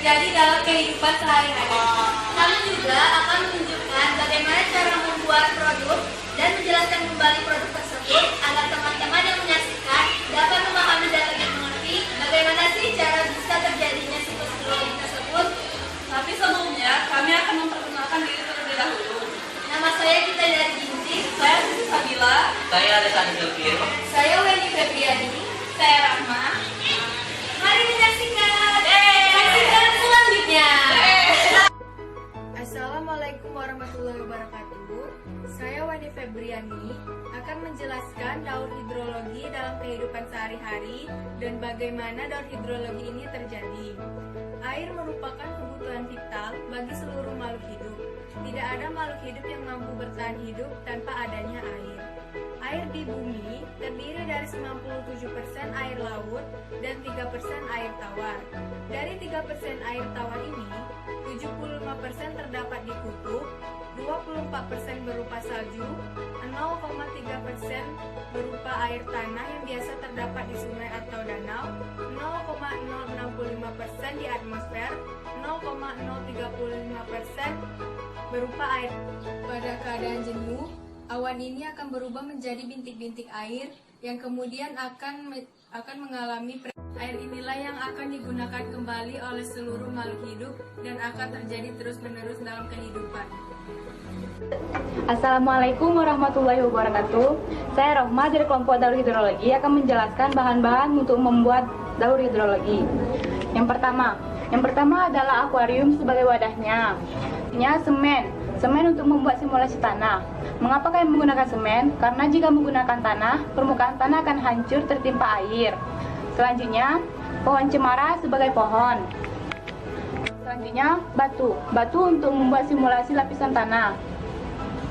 terjadi dalam kehidupan sehari-hari. Kami juga akan menunjukkan bagaimana cara membuat produk dan menjelaskan kembali produk tersebut agar teman-teman yang menyaksikan dapat memahami dan lebih mengerti bagaimana sih cara bisa terjadinya siklus hidrologi tersebut. Tapi sebelumnya, kami akan memperkenalkan diri terlebih dahulu. Nama saya Gita dari Ginting. Saya Siti Sabila. Saya Alessandro Silvir. Saya Wendy Febriani. Saya Rahma. Mari menyaksikan. Saksikan selanjutnya. Assalamualaikum warahmatullahi wabarakatuh. Saya Wendy Febriani akan menjelaskan daur hidrologi dalam kehidupan sehari-hari dan bagaimana daur hidrologi ini terjadi. Air merupakan kebutuhan vital bagi seluruh makhluk hidup. Tidak ada makhluk hidup yang mampu bertahan hidup tanpa adanya air. Air di bumi terdiri dari 97% air laut dan 3% air tawar. Dari 3% air tawar ini, 75% terdapat di kutub, 24% berupa salju, 0,3% berupa air tanah yang biasa terdapat di sungai atau danau, 0,065% di atmosfer, 0,035% berupa air. Pada keadaan jenuh, awan ini akan berubah menjadi bintik-bintik air yang kemudian akan mengalami air inilah yang akan digunakan kembali oleh seluruh makhluk hidup dan akan terjadi terus-menerus dalam kehidupan. Assalamualaikum warahmatullahi wabarakatuh. Saya Rohma dari kelompok daur hidrologi akan menjelaskan bahan-bahan untuk membuat daur hidrologi. Yang pertama adalah akuarium sebagai wadahnya. Semen untuk membuat simulasi tanah. Mengapa kami menggunakan semen? Karena jika menggunakan tanah, permukaan tanah akan hancur tertimpa air. Selanjutnya, pohon cemara sebagai pohon. Selanjutnya, batu untuk membuat simulasi lapisan tanah.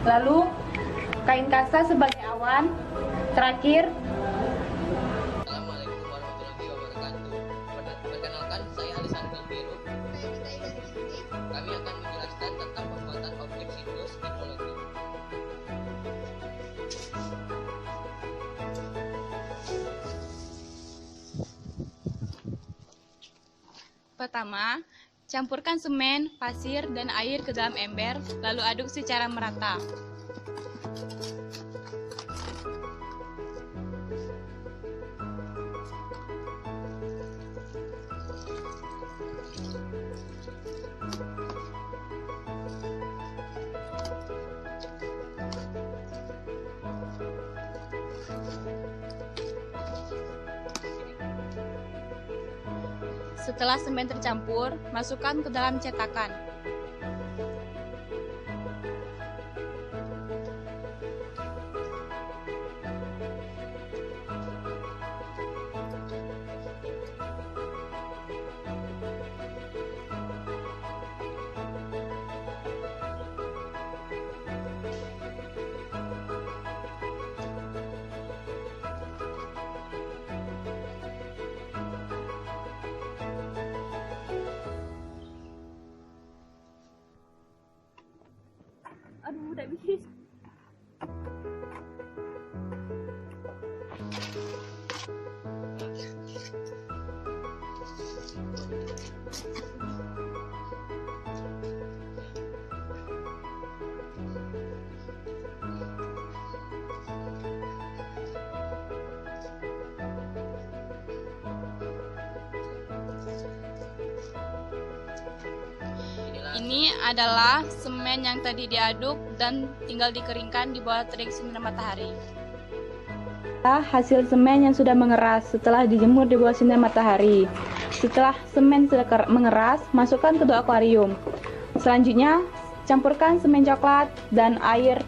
Lalu, kain kasa sebagai awan. Terakhir, Assalamualaikum warahmatullahi wabarakatuh. Perkenalkan, saya Alessandro Silvir. Kami akan menjelaskan tentang pembuatan objek siklus hidrologi. pertama, campurkan semen, pasir, dan air ke dalam ember, lalu aduk secara merata. Setelah semen tercampur, masukkan ke dalam cetakan. Aduh, udah bisa. Ini adalah semen yang tadi diaduk dan tinggal dikeringkan di bawah terik sinar matahari. Hasil semen yang sudah mengeras setelah dijemur di bawah sinar matahari. Setelah semen sudah mengeras, masukkan ke dalam akuarium. Selanjutnya, campurkan semen coklat dan air.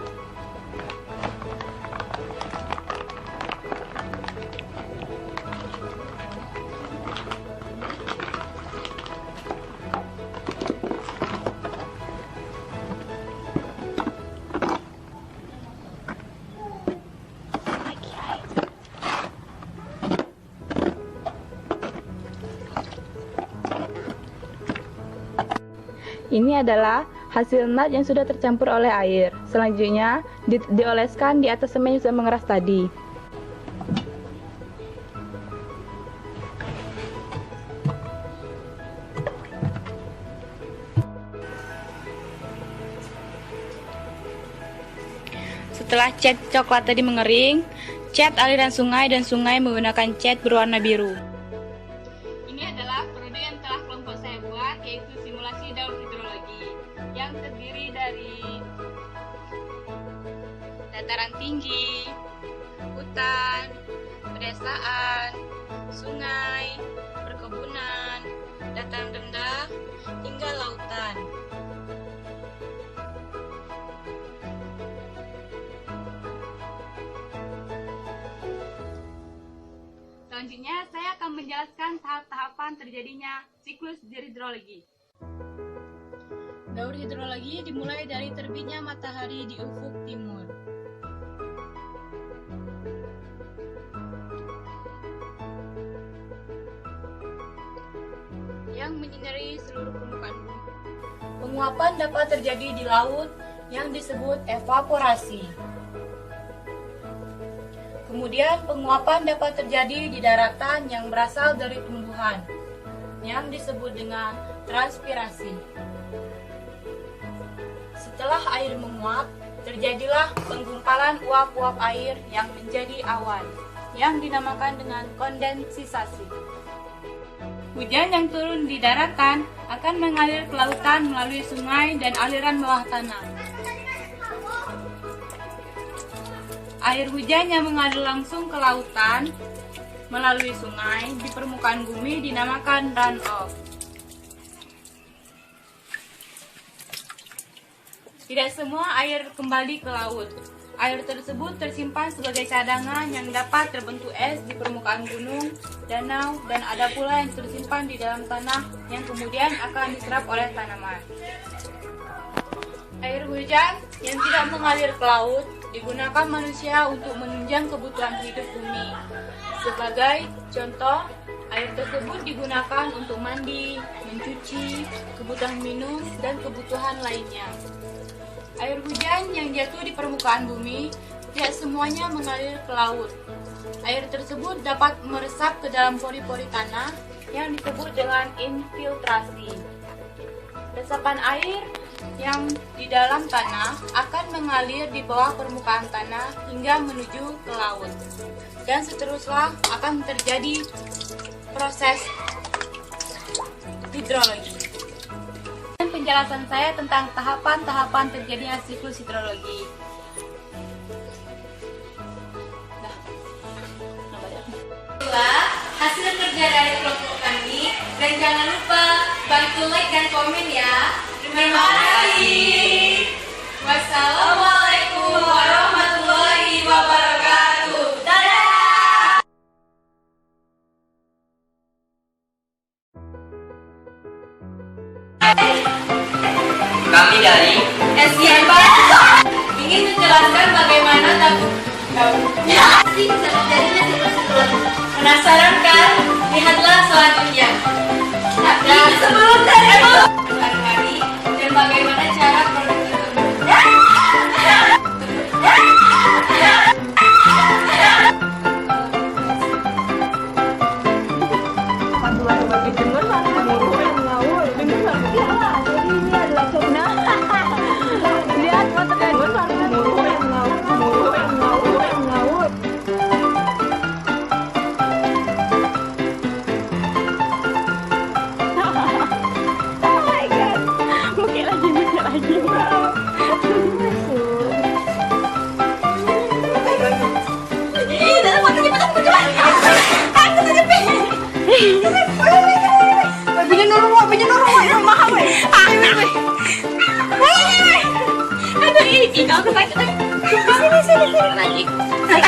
Ini adalah hasil nat yang sudah tercampur oleh air. Selanjutnya, dioleskan di atas semen yang sudah mengeras tadi. Setelah cat coklat tadi mengering, cat aliran sungai dan sungai menggunakan cat berwarna biru. Ini adalah produk yang telah kelompok saya buat, yaitu simulasi daur hidrologi yang terdiri dari dataran tinggi, hutan, pedesaan, sungai, perkebunan, dataran rendah, hingga lautan. Selanjutnya, saya akan menjelaskan tahap-tahapan terjadinya siklus hidrologi. Daur hidrologi dimulai dari terbitnya matahari di ufuk timur. Yang menyinari seluruh permukaan bumi. Penguapan dapat terjadi di laut yang disebut evaporasi. Kemudian penguapan dapat terjadi di daratan yang berasal dari tumbuhan yang disebut dengan transpirasi. Setelah air menguap, terjadilah penggumpalan uap-uap air yang menjadi awan yang dinamakan dengan kondensisasi. Hujan yang turun di daratan akan mengalir ke lautan melalui sungai dan aliran bawah tanah. Air hujan yang mengalir langsung ke lautan melalui sungai di permukaan bumi dinamakan runoff. Tidak semua air kembali ke laut. Air tersebut tersimpan sebagai cadangan yang dapat terbentuk es di permukaan gunung, danau, dan ada pula yang tersimpan di dalam tanah yang kemudian akan diserap oleh tanaman. Air hujan yang tidak mengalir ke laut digunakan manusia untuk menunjang kebutuhan hidup bumi. Sebagai contoh, air tersebut digunakan untuk mandi, mencuci, kebutuhan minum, dan kebutuhan lainnya. Air hujan yang jatuh di permukaan bumi tidak semuanya mengalir ke laut. Air tersebut dapat meresap ke dalam pori-pori tanah yang disebut dengan infiltrasi. Resapan air yang di dalam tanah akan mengalir di bawah permukaan tanah hingga menuju ke laut. Dan seterusnya akan terjadi proses hidrologi. Dan penjelasan saya tentang tahapan-tahapan terjadinya siklus hidrologi. Hasil kerja dari kelompok kami, dan jangan lupa bantu like dan komen ya. Terima kasih. Wassalamualaikum warahmatullahi wabarakatuh. Dadah. Kami dari SDM ingin menjelaskan bagaimana daurnya bisa terjadinya siklus hidrologi. Penasaran kan? Lihatlah selanjutnya. Tapi sebelum sehari-hari dan bagaimana cara produk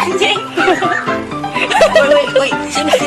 anjing. Woi, sini.